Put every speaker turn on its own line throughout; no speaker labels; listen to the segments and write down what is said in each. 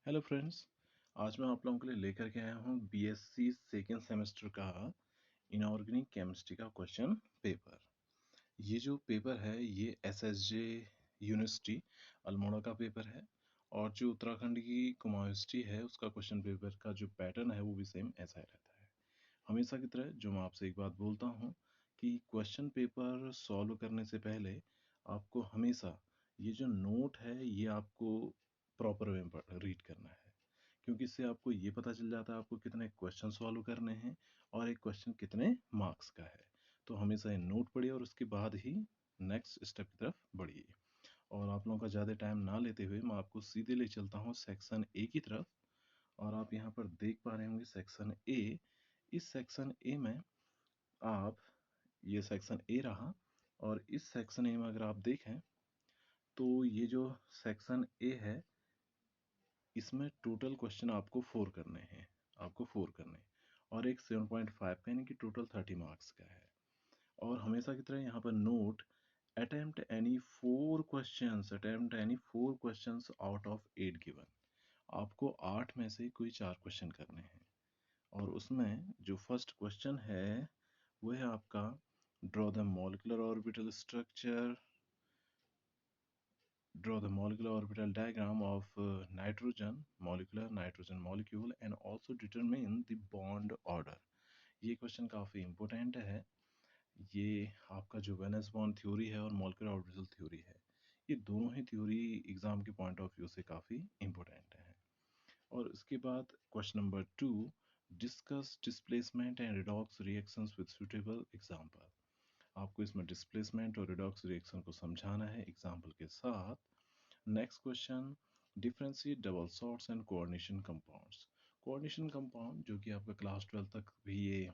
Hello friends. आज मैं आप लोगों के लिए लेकर के आया हूँ बीएससी सेकेंड सेमेस्टर का इनऑर्गेनिक केमिस्ट्री का क्वेश्चन पेपर। ये जो पेपर है ये एसएसजे यूनिवर्सिटी अल्मोड़ा का पेपर है और जो उत्तराखंड की कुमाऊं यूनिवर्सिटी है उसका क्वेश्चन पेपर का जो पैटर्न है वो भी सेम ऐसा ही रहता है। हमेशा की तरह जो मैं आपसे एक बात बोलता हूँ कि क्वेश्चन पेपर सॉल्व करने से पहले आपको हमेशा ये जो नोट है ये आपको प्रॉपर वे में रीड करना है, क्योंकि इससे आपको ये पता चल जाता है आपको कितने क्वेश्चन सॉल्व करने हैं और एक क्वेश्चन कितने मार्क्स का है। तो हमेशा ये नोट पढ़िए और उसके बाद ही नेक्स्ट स्टेप की तरफ बढ़िए। और आप लोगों का ज़्यादा टाइम ना लेते हुए मैं आपको सीधे ले चलता हूँ सेक्शन ए की तरफ। और आप यहाँ पर देख पा रहे होंगे सेक्शन ए। इस सेक्शन ए में आप ये सेक्शन ए रहा और इस सेक्शन ए में अगर आप देखें तो ये जो सेक्शन ए है इसमें टोटल क्वेश्चन आपको 4 करने हैं, और एक 7.5 का यानी कि टोटल 30 मार्क्स का है। और हमेशा की तरह यहाँ पर note attempt any four questions out of 8 given. आपको 8 में से कोई 4 क्वेश्चन करने हैं और उसमें जो फर्स्ट क्वेश्चन है वो है आपका draw the molecular orbital structure, draw the molecular orbital diagram of nitrogen molecule and also determine the bond order। ये क्वेश्चन काफ़ी इम्पोर्टेंट है। ये आपका जो वैलेंस बॉन्ड थ्योरी है और मॉलिक्यूलर ऑर्बिटल थ्योरी है, ये दोनों ही थ्योरी एग्जाम के पॉइंट ऑफ व्यू से काफ़ी इम्पोर्टेंट है। और उसके बाद question number 2, discuss displacement and redox reactions with suitable example. आपको इसमें डिस्प्लेसमेंट और रिडॉक्स रिएक्शन को समझाना है एग्जाम्पल के साथ। Next question, differentiate double salts and coordination compounds. Coordination compound जो कि आपका क्लास 12 तक भी ये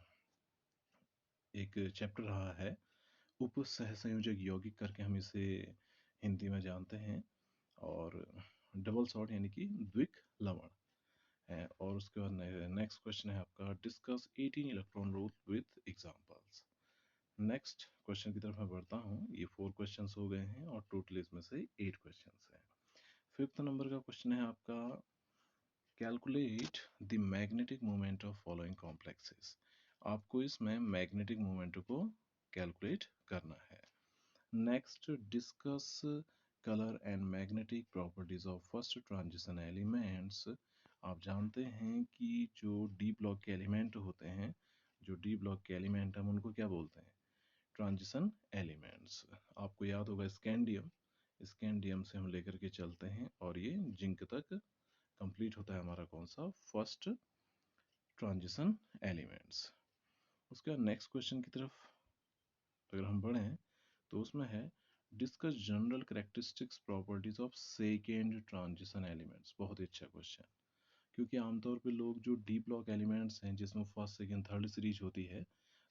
एक चैप्टर रहा है, उप सहसंयोजक यौगिक करके हम इसे हिंदी में जानते हैं। और डबल सॉल्ट यानी कि द्विक लवण है। और उसके बाद नेक्स्ट क्वेश्चन है आपका discuss 18 electron rule with examples. Next question की तरफ मैं बढ़ता हूँ। ये 4 क्वेश्चंस हो गए हैं और टोटल इसमें से 8 क्वेश्चंस हैं। 5th नंबर का क्वेश्चन है आपका calculate the magnetic moment of following complexes. आपको इसमें मैग्नेटिक मोमेंट को कैलकुलेट करना है। Next, discuss colour and magnetic properties of first transition elements. आप जानते हैं कि जो डी ब्लॉक के एलिमेंट होते हैं, हम उनको क्या बोलते हैं? Transition elements. आपको याद होगा स्कैंडियम से हम लेकर के चलते हैं और ये जिंक तक कंप्लीट होता है हमारा कौन सा? First transition elements. उसके बाद नेक्स्ट क्वेश्चन की तरफ अगर हम बढ़ें तो उसमें है discuss general characteristics properties of second transition elements. बहुत ही अच्छा क्वेश्चन, क्योंकि आमतौर पे लोग जो डी ब्लॉक एलिमेंट्स हैं जिसमें फर्स्ट सेकेंड थर्ड सीरीज होती है,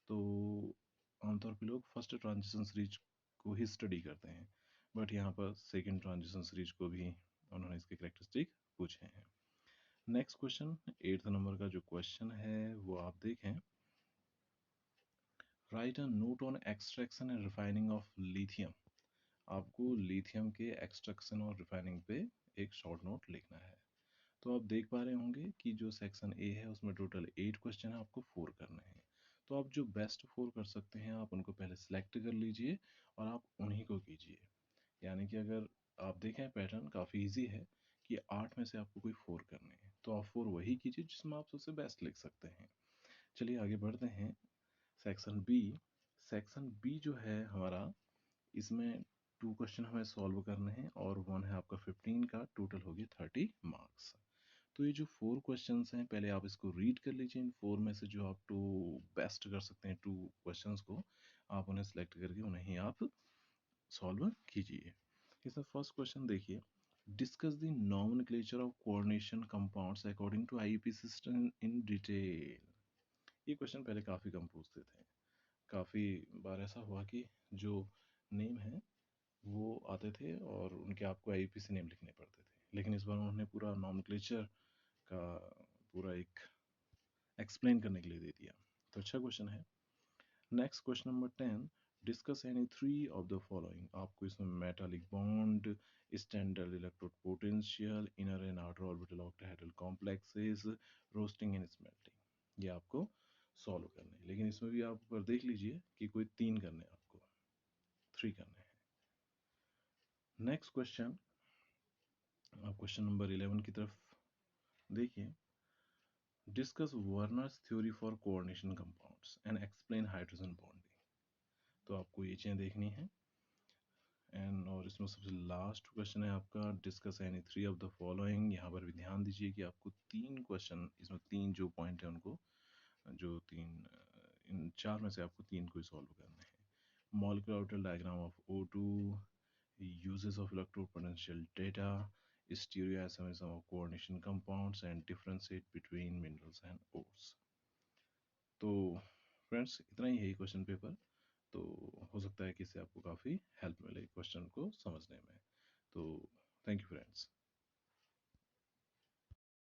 तो आमतौर पे लोग फर्स्ट ट्रांजिशन सीरीज को ही स्टडी करते हैं, बट यहाँ पर सेकेंड ट्रांजिशन सीरीज को भी उन्होंने इसके कैरेक्टरिस्टिक पूछे हैं। नेक्स्ट क्वेश्चन 8th नंबर का जो क्वेश्चन है वो आप देखें, right a note on extraction and refining of lithium. आपको लिथियम के एक्सट्रैक्शन और रिफाइनिंग पे एक शॉर्ट नोट लिखना है। तो आप देख पा रहे होंगे कि जो सेक्शन ए है उसमें टोटल 8 क्वेश्चन है, आपको 4 करने हैं। तो आप जो बेस्ट 4 कर सकते हैं आप उनको पहले सेलेक्ट कर लीजिए और आप उन्हीं को कीजिए। यानी कि अगर आप देखें पैटर्न काफ़ी इजी है कि 8 में से आपको कोई 4 करने हैं, तो आप 4 वही कीजिए जिसमें आप सबसे बेस्ट लिख सकते हैं। चलिए आगे बढ़ते हैं। Section B. सेक्शन बी जो है हमारा, इसमें 2 क्वेश्चन हमें सॉल्व करने हैं और 1 है आपका 15 का, टोटल होगी 30 मार्क्स। तो ये जो 4 क्वेश्चंस हैं पहले आप इसको रीड कर लीजिए। इन 4 में से जो आप 2 बेस्ट कर सकते हैं 2 क्वेश्चंस को, आप उन्हें सेलेक्ट करके उन्हें ही आप सॉल्व कीजिए। इसमें फर्स्ट क्वेश्चन देखिए, discuss the nomenclature of coordination compounds according to IUP system in detail. ये क्वेश्चन पहले काफ़ी कम पूछते थे। काफ़ी बार ऐसा हुआ कि जो नेम है वो आते थे और उनके आपको आईयूपी से नेम लिखने पड़ते थे, लेकिन इस बार उन्होंने पूरा नॉमेनक्लेचर का पूरा एक एक्सप्लेन करने के लिए दे दिया। तो अच्छा क्वेश्चन है। Next question number 10, discuss any three of the following. आपको इसमें metallic bond, standard electrode potential, inner and outer orbital octahedral complexes, roasting and smelting, ये आपको सॉल्व करने हैं। लेकिन इसमें भी आप ऊपर देख लीजिए कि कोई 3 करने हैं, आपको 3 करने हैं। नेक्स्ट क्वेश्चन, आप क्वेश्चन नंबर 11 की तरफ देखिए। Discuss Werner's theory for coordination compounds and explain hydrogen bonding. तो आपको ये चीज़ें देखनी है। एंड और इसमें सबसे लास्ट क्वेश्चन है आपका, discuss any three of the following. यहाँ पर भी ध्यान दीजिए कि आपको 3 क्वेश्चन, इसमें 3 जो पॉइंट है उनको, जो 3 इन 4 में से आपको 3 को सॉल्व करने हैं। Molecular orbital diagram of O2, uses of electropotential data, stereoisomerism of coordination compounds, and differentiate between minerals and ores। तो फ्रेंड्स, इतना ही है ये क्वेश्चन पेपर। तो हो सकता है कि इससे आपको काफ़ी हेल्प मिले क्वेश्चन को समझने में। तो थैंक यू फ्रेंड्स।